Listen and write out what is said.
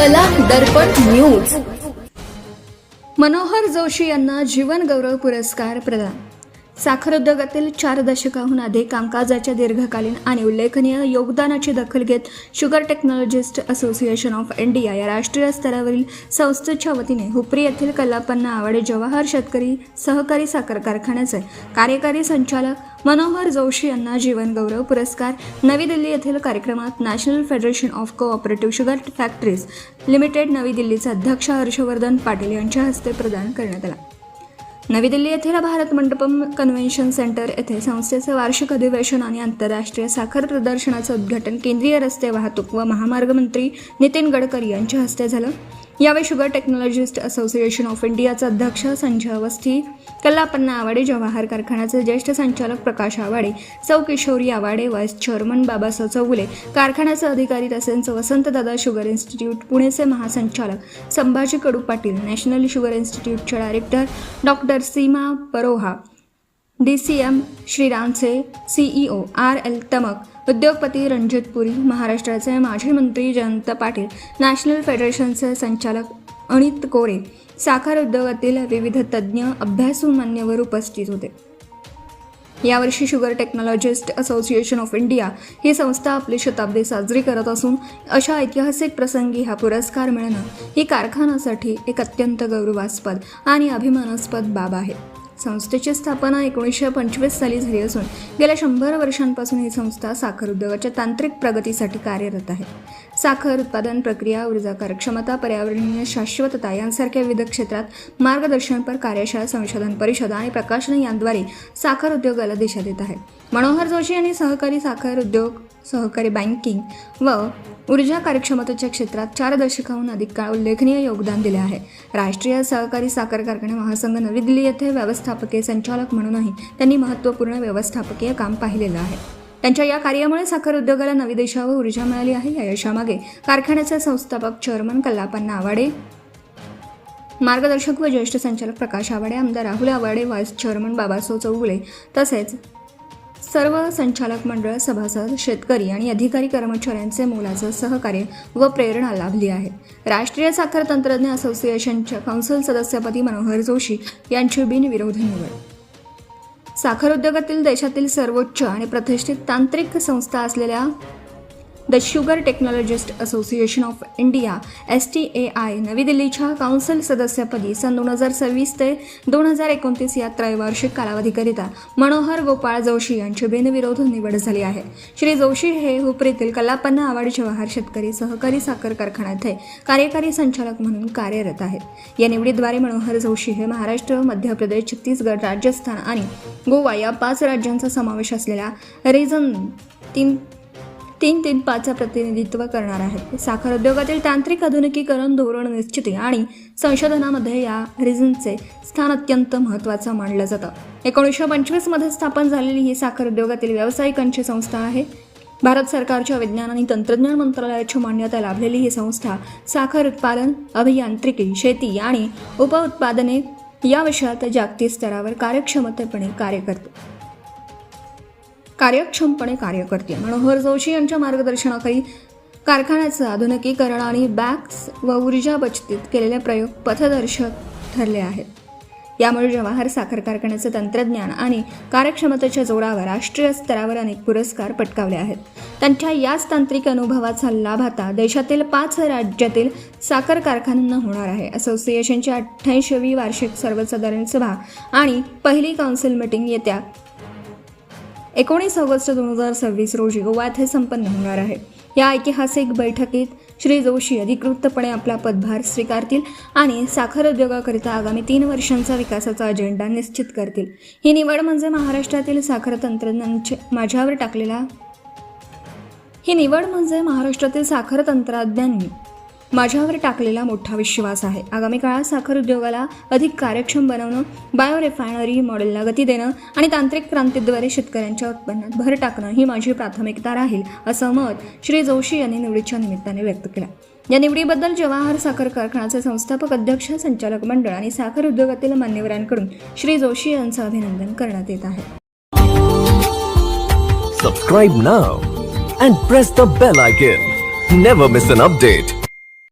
कला दर्पण न्यूज. मनोहर जोशी यांना जीवन गौरव पुरस्कार प्रदान. साखर उद्योगातील 4 दशकाहून अधिक कामकाजाच्या दीर्घकालीन आणि उल्लेखनीय योगदानाची दखल घेत sugar technologists association of India या राष्ट्रीय स्तरावरील संस्थेच्या वतीने हुपरी येथील कल्लापन्ना आवाडे जवाहर शेतकरी सहकारी साखर कारखान्याचे कार्यकारी संचालक मनोहर जोशी यांना जीवन गौरव पुरस्कार नवी दिल्ली येथील कार्यक्रमात national federation of cooperative sugar factories limited नवी दिल्लीचे अध्यक्ष हर्षवर्धन पाटील यांच्या हस्ते प्रदान करण्यात आला. नवी दिल्ली येथील भारत मंडपम कन्व्हेन्शन सेंटर येथे संस्थेचे वार्षिक अधिवेशन आणि आंतरराष्ट्रीय साखर प्रदर्शनाचे उद्घाटन केंद्रीय रस्ते वाहतूक व महामार्ग मंत्री नितीन गडकरी यांच्या हस्ते झालं. यावेळी शुगर टेक्नॉलॉजिस्ट असोसिएशन ऑफ इंडियाचे अध्यक्ष संजय अवस्थी, कल्लापन्ना आवाडे जवाहर कारखान्याचे ज्येष्ठ संचालक प्रकाश आवाडे, सौ किशोरी आवाडे, व्हाईस चेअरमन बाबासाहेब चौगुले, कारखान्याचे अधिकारी तसेच वसंतदादा शुगर इन्स्टिट्यूट पुणेचे महासंचालक संभाजी कडू पाटील, नॅशनल शुगर इन्स्टिट्यूटचे director doctor Seema Paroha, DCM श्रीरामचे CEO RL तमक, उद्योगपती रणजित पुरी, महाराष्ट्राचे माजी मंत्री जयंत पाटील, नॅशनल फेडरेशनचे संचालक अनित कोरे, साखर उद्योगातील विविध तज्ज्ञ, अभ्यासू मान्यवर उपस्थित होते. यावर्षी sugar technologists association of India ही संस्था आपली शताब्दी साजरी करत असून अशा ऐतिहासिक प्रसंगी हा पुरस्कार मिळणं ही कारखान्यासाठी एक अत्यंत गौरवास्पद आणि अभिमानास्पद बाब आहे. संस्थेची स्थापना 1925 साली झाली असून गेल्या 100 वर्षांपासून ही संस्था साखर उद्योगाच्या तांत्रिक प्रगतीसाठी कार्यरत आहे. साखर उत्पादन प्रक्रिया, ऊर्जा कार्यक्षमता, पर्यावरणीय शाश्वतता यांसारख्या विविध क्षेत्रात मार्गदर्शनपर कार्यशाळा, संशोधन परिषद आणि प्रकाशन यांद्वारे साखर उद्योगाला दिशा देत आहे. मनोहर जोशी यांनी सहकारी साखर उद्योग, सहकारी बँकिंग व ऊर्जा कार्यक्षमतेच्या क्षेत्रात 4 दशकाहून अधिक काळ उल्लेखनीय योगदान दिले आहे. राष्ट्रीय सहकारी साखर कारखाना महासंघ नवी दिल्ली येथे व्यवस्थापकीय संचालक म्हणूनही त्यांनी महत्त्वपूर्ण व्यवस्थापकीय काम पाहिलेलं आहे. त्यांच्या या कार्यामुळे साखर उद्योगाला नवी दिशा व ऊर्जा मिळाली आहे. या यशामागे कारखान्याचे संस्थापक चेअरमन कल्लापन्ना आवाडे, मार्गदर्शक व ज्येष्ठ संचालक प्रकाश आवाडे, आमदार राहुल आवाडे, व्हाईस चेअरमन बाबासाहेब चौगुले तसेच सर्व संचालक मंडळ, सभासद, शेतकरी आणि अधिकारी कर्मचाऱ्यांचे मोलाचं सहकार्य व प्रेरणा लाभली आहे. राष्ट्रीय साखर तंत्रज्ञ असोसिएशनच्या कौन्सिल सदस्यपदी मनोहर जोशी यांची बिनविरोध निवड. साखर उद्योगातील देशातील सर्वोच्च आणि प्रतिष्ठित तांत्रिक संस्था असलेल्या the sugar technologists association of India STAI नवी दिल्लीच्या कौन्सिल सदस्यपदी सन 2026 ते 2029 या त्रैवार्षिक कालावधीकरिता मनोहर गोपाळ जोशी यांची बिनविरोध निवड झाली आहे. श्री जोशी हे हुपरीतील कल्लापन्ना आवाडे जवाहर शेतकरी सहकारी साखर कारखान्यात कार्यकारी संचालक म्हणून कार्यरत आहेत. या निवडीद्वारे मनोहर जोशी हे महाराष्ट्र, मध्य प्रदेश, छत्तीसगड, राजस्थान आणि गोवा या 5 राज्यांचा समावेश असलेल्या रिजन 335चं प्रतिनिधित्व करणार आहेत. साखर उद्योगातील तांत्रिक आधुनिकीकरण, धोरण निश्चिती आणि संशोधनामध्ये या रिजनचे स्थान अत्यंत महत्त्वाचं मानलं जातं. 1925 मध्ये स्थापन झालेली ही साखर उद्योगातील व्यावसायिकांची संस्था आहे. भारत सरकारच्या विज्ञान आणि तंत्रज्ञान मंत्रालयाची मान्यता लाभलेली ही संस्था साखर उत्पादन, अभियांत्रिकी, शेती आणि उपउत्पादने या विषयात जागतिक स्तरावर कार्यक्षमपणे कार्य करते. मनोहर जोशी यांच्या मार्गदर्शनाखाली कारखान्याचं आधुनिकीकरण आणि बॅग्स व ऊर्जा बचतीत केलेले प्रयोग पथदर्शक ठरले आहेत. यामुळे जवाहर साखर कारखान्याचे तंत्रज्ञान आणि कार्यक्षमतेच्या जोरावर राष्ट्रीय स्तरावर अनेक पुरस्कार पटकावले आहेत. त्यांच्या याच तांत्रिक अनुभवाचा लाभ आता देशातील 5 राज्यातील साखर कारखान्यांना होणार आहे. असोसिएशनची 88वी वार्षिक सर्वसाधारण सभा आणि पहिली काउन्सिल मीटिंग येत्या 19 ऑगस्ट 2026 रोजी गोवा येथे संपन्न होणार आहे. या ऐतिहासिक बैठकीत श्री जोशी अधिकृतपणे आपला पदभार स्वीकारतील आणि साखर उद्योगाकरिता आगामी 3 वर्षांचा विकासाचा अजेंडा निश्चित करतील. ही निवड म्हणजे महाराष्ट्रातील साखर तंत्रज्ञांनी माझ्यावर टाकलेला मोठा विश्वास आहे. आगामी काळात साखर उद्योगाला अधिक कार्यक्षम बनवणं, बायो रिफायनरी मॉडेलला गती देणं आणि तांत्रिक क्रांतीद्वारे शेतकऱ्यांच्या उत्पन्नात भर टाकणं ही माझी प्राथमिकता राहील, असं मत श्री जोशी यांनी निवडीच्या निमित्ताने व्यक्त केलं. या निवडीबद्दल जवाहर साखर कारखान्याचे संस्थापक अध्यक्ष, संचालक मंडळ आणि साखर उद्योगातील मान्यवरांकडून श्री जोशी यांचं अभिनंदन करण्यात येत आहे. Subscribe now and press the bell icon. Never miss an update.